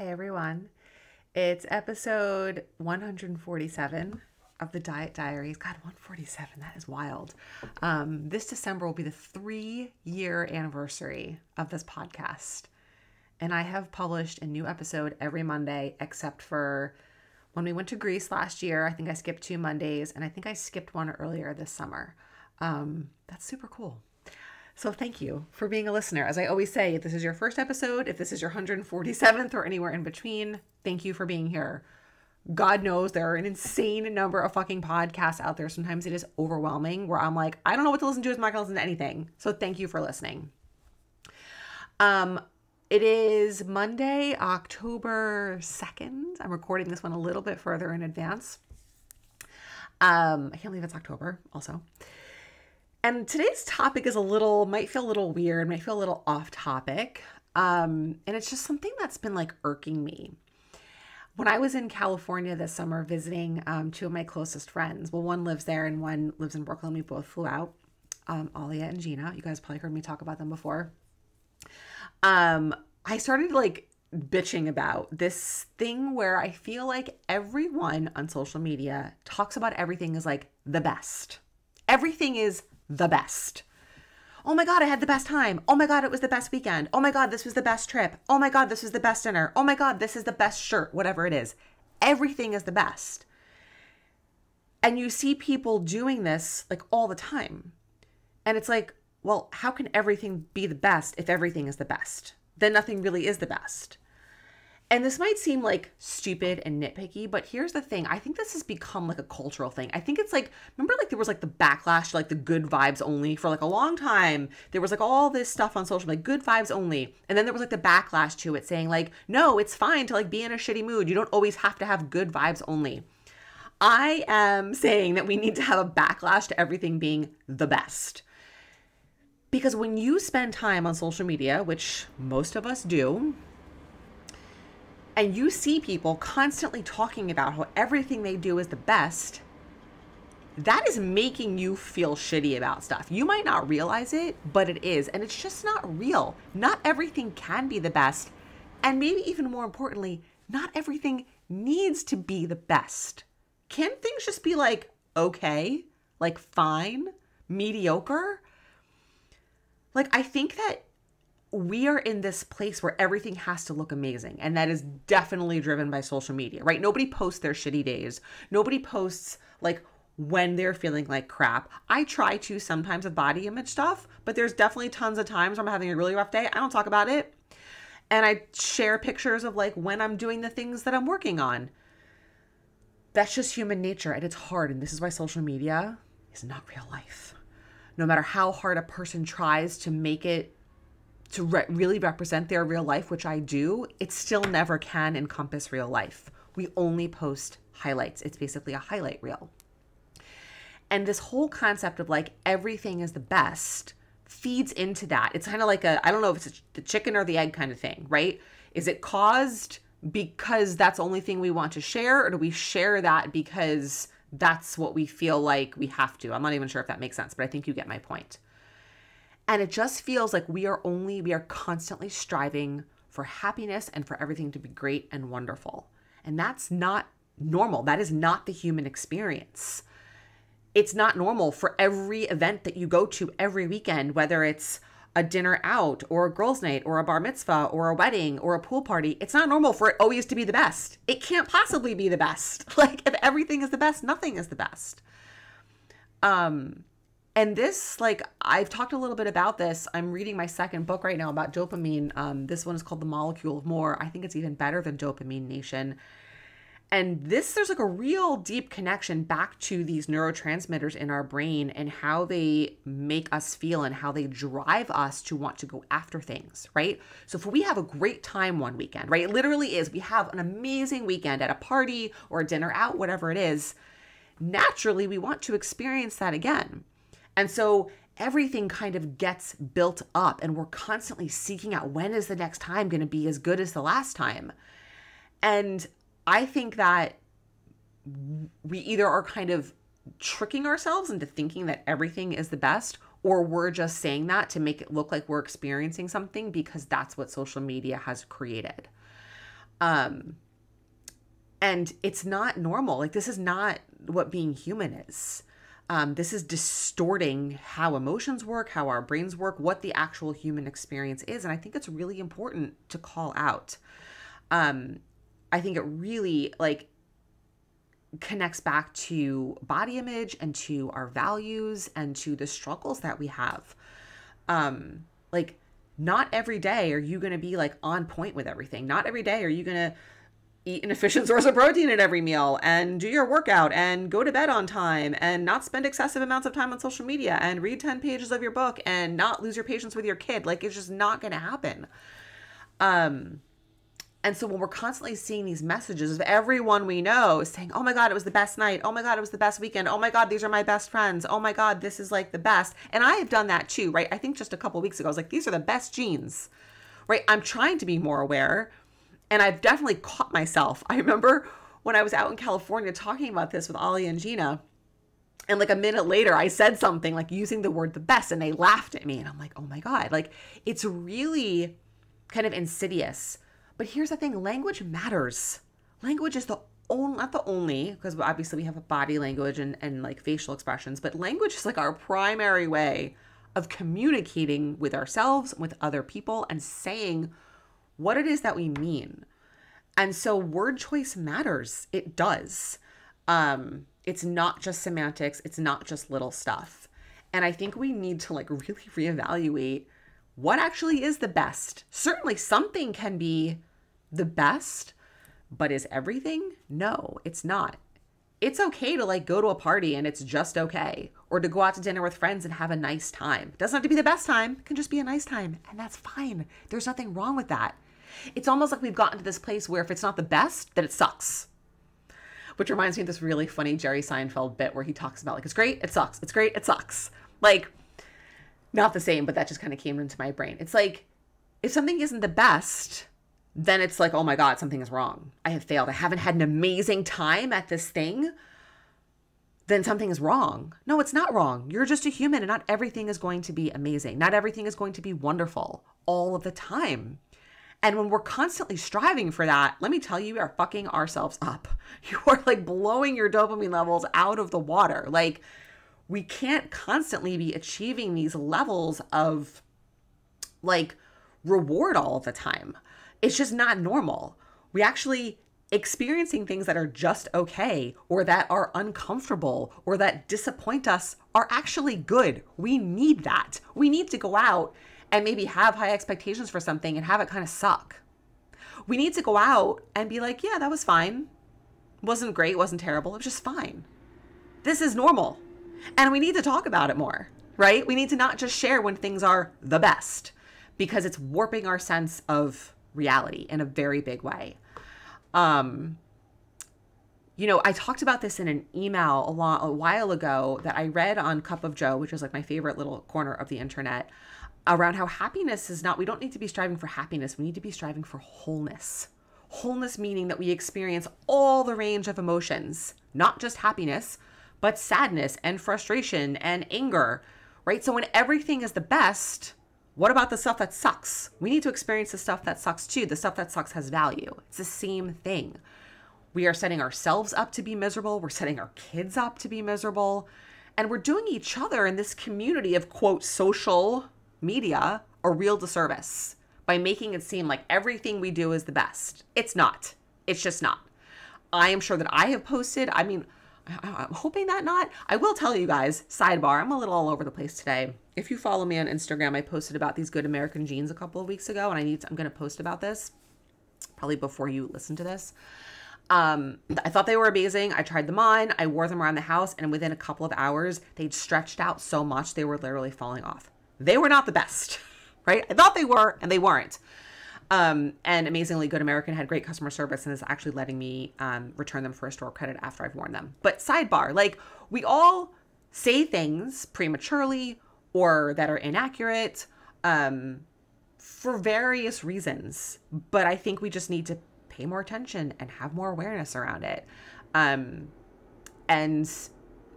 Hey everyone, it's episode 147 of the Diet Diaries. God, 147, that is wild. This December will be the 3-year anniversary of this podcast. And I have published a new episode every Monday, except for when we went to Greece last year. I think I skipped 2 Mondays, and I think I skipped one earlier this summer. That's super cool. So thank you for being a listener. As I always say, if this is your first episode, if this is your 147th or anywhere in between, thank you for being here. God knows there are an insane number of fucking podcasts out there. Sometimes it is overwhelming where I'm like, I don't know what to listen to. I'm not going to listen to anything. So thank you for listening. It is Monday, October 2nd. I'm recording this one a little bit further in advance. I can't believe it's October also. And today's topic is might feel a little weird, might feel a little off topic. And it's just something that's been like irking me. When I was in California this summer visiting 2 of my closest friends, well, one lives there and one lives in Brooklyn. We both flew out, Alia and Gina. You guys probably heard me talk about them before. I started like bitching about this thing where I feel like everyone on social media talks about everything as like the best. Everything is the best. Oh my God, I had the best time. Oh my God, it was the best weekend. Oh my God, this was the best trip. Oh my God, this was the best dinner. Oh my God, this is the best shirt, whatever it is. Everything is the best. And you see people doing this like all the time. And it's like, well, how can everything be the best if everything is the best? Then nothing really is the best. And this might seem like stupid and nitpicky, but here's the thing. I think this has become like a cultural thing. I think it's like, remember like there was like the backlash to like the good vibes only for like a long time. There was like all this stuff on social, like good vibes only. And then there was like the backlash to it saying like, no, it's fine to like be in a shitty mood. You don't always have to have good vibes only. I am saying that we need to have a backlash to everything being the best. Because when you spend time on social media, which most of us do, and you see people constantly talking about how everything they do is the best, that is making you feel shitty about stuff. You might not realize it, but it is. And it's just not real. Not everything can be the best. And maybe even more importantly, not everything needs to be the best. Can things just be like, okay, like fine, mediocre? Like, I think that we are in this place where everything has to look amazing. And that is definitely driven by social media, right? Nobody posts their shitty days. Nobody posts like when they're feeling like crap. I try to sometimes with body image stuff, but there's definitely tons of times where I'm having a really rough day. I don't talk about it. And I share pictures of like when I'm doing the things that I'm working on. That's just human nature and it's hard. And this is why social media is not real life. No matter how hard a person tries to make it to really represent their real life, which I do, it still never can encompass real life. We only post highlights. It's basically a highlight reel. And this whole concept of like everything is the best feeds into that. It's kind of like I don't know if it's the chicken or the egg kind of thing, right? Is it caused because that's the only thing we want to share, or do we share that because that's what we feel like we have to? I'm not even sure if that makes sense, but I think you get my point. And it just feels like we are constantly striving for happiness and for everything to be great and wonderful. And that's not normal. That is not the human experience. It's not normal for every event that you go to every weekend, whether it's a dinner out or a girls' night or a bar mitzvah or a wedding or a pool party. It's not normal for it always to be the best. It can't possibly be the best. Like if everything is the best, nothing is the best. And this, like, I've talked a little bit about this. I'm reading my second book right now about dopamine. This one is called The Molecule of More. I think it's even better than Dopamine Nation. And there's like a real deep connection back to these neurotransmitters in our brain and how they make us feel and how they drive us to want to go after things, right? So if we have a great time one weekend, right? It literally is, we have an amazing weekend at a party or a dinner out, whatever it is, naturally we want to experience that again. And so everything kind of gets built up and we're constantly seeking out when is the next time going to be as good as the last time. And I think that we either are kind of tricking ourselves into thinking that everything is the best, or we're just saying that to make it look like we're experiencing something because that's what social media has created. And it's not normal. Like, this is not what being human is. This is distorting how emotions work, how our brains work, what the actual human experience is. And I think it's really important to call out. I think it really like connects back to body image and to our values and to the struggles that we have. Like, not every day are you going to be like on point with everything. Not every day are you going to eat an efficient source of protein at every meal and do your workout and go to bed on time and not spend excessive amounts of time on social media and read 10 pages of your book and not lose your patience with your kid. Like, it's just not going to happen. And so when we're constantly seeing these messages of everyone we know saying, oh my God, it was the best night. Oh my God, it was the best weekend. Oh my God, these are my best friends. Oh my God, this is like the best. And I have done that too, right? I think just a couple of weeks ago, I was like, these are the best jeans, right? I'm trying to be more aware. And I've definitely caught myself. I remember when I was out in California talking about this with Ollie and Gina, and like a minute later, I said something like using the word the best, and they laughed at me. And I'm like, oh my God, like, it's really kind of insidious. But here's the thing, language matters. Language is the only, not the only, because obviously we have a body language and like facial expressions, but language is like our primary way of communicating with ourselves, with other people, and saying what it is that we mean. And so word choice matters. It does. It's not just semantics. It's not just little stuff. And I think we need to like really reevaluate what actually is the best. Certainly something can be the best, but is everything? No, it's not. It's okay to like go to a party and it's just okay. Or to go out to dinner with friends and have a nice time. It doesn't have to be the best time. It can just be a nice time. And that's fine. There's nothing wrong with that. It's almost like we've gotten to this place where if it's not the best, then it sucks. Which reminds me of this really funny Jerry Seinfeld bit where he talks about like, it's great, it sucks. It's great, it sucks. Like, not the same, but that just kind of came into my brain. It's like, if something isn't the best, then it's like, oh my God, something is wrong. I have failed. I haven't had an amazing time at this thing. Then something is wrong. No, it's not wrong. You're just a human and not everything is going to be amazing. Not everything is going to be wonderful all of the time. And when we're constantly striving for that, let me tell you, we are fucking ourselves up. You are like blowing your dopamine levels out of the water. Like, we can't constantly be achieving these levels of like reward all the time. It's just not normal. We actually experiencing things that are just okay or that are uncomfortable or that disappoint us are actually good. We need that. We need to go out and maybe have high expectations for something and have it kind of suck. We need to go out and be like, yeah, that was fine. Wasn't great, wasn't terrible. It was just fine. This is normal. And we need to talk about it more, right? We need to not just share when things are the best because it's warping our sense of reality in a very big way. You know, I talked about this in an email a while ago that I read on Cup of Joe, which is like my favorite little corner of the internet, around how happiness is not, we don't need to be striving for happiness. We need to be striving for wholeness. Wholeness meaning that we experience all the range of emotions, not just happiness, but sadness and frustration and anger, right? So when everything is the best, what about the stuff that sucks? We need to experience the stuff that sucks too. The stuff that sucks has value. It's the same thing. We are setting ourselves up to be miserable. We're setting our kids up to be miserable. And we're doing each other in this community of, quote, social media a real disservice by making it seem like everything we do is the best. It's not. It's just not. I am sure that I have posted, I mean, I'm hoping that not. I will tell you guys, sidebar, I'm a little all over the place today. If you follow me on Instagram, I posted about these good American jeans a couple of weeks ago, and I'm going to post about this probably before you listen to this. I thought they were amazing. I tried them on. I wore them around the house, and within a couple of hours, they'd stretched out so much they were literally falling off. They were not the best, right? I thought they were, and they weren't. And amazingly, Good American had great customer service and is actually letting me return them for a store credit after I've worn them. But sidebar, like, we all say things prematurely or that are inaccurate for various reasons. But I think we just need to pay more attention and have more awareness around it. And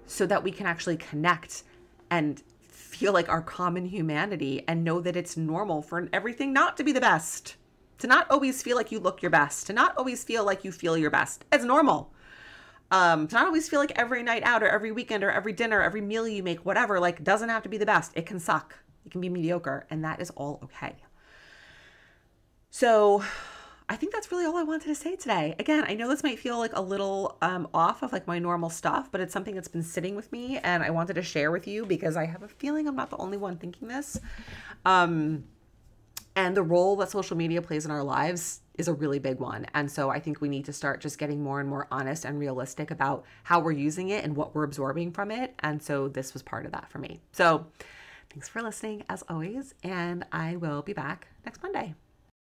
so that we can actually connect and feel like our common humanity and know that it's normal for everything not to be the best. to not always feel like you look your best, to not always feel like you feel your best. It's normal. To not always feel like every night out or every weekend or every dinner, every meal you make, whatever, like doesn't have to be the best. It can suck. It can be mediocre, and that is all okay. So I think that's really all I wanted to say today. Again, I know this might feel like a little off of like my normal stuff, but it's something that's been sitting with me and I wanted to share with you because I have a feeling I'm not the only one thinking this. And the role that social media plays in our lives is a really big one. And so I think we need to start just getting more and more honest and realistic about how we're using it and what we're absorbing from it. And so this was part of that for me. So thanks for listening as always. And I will be back next Monday.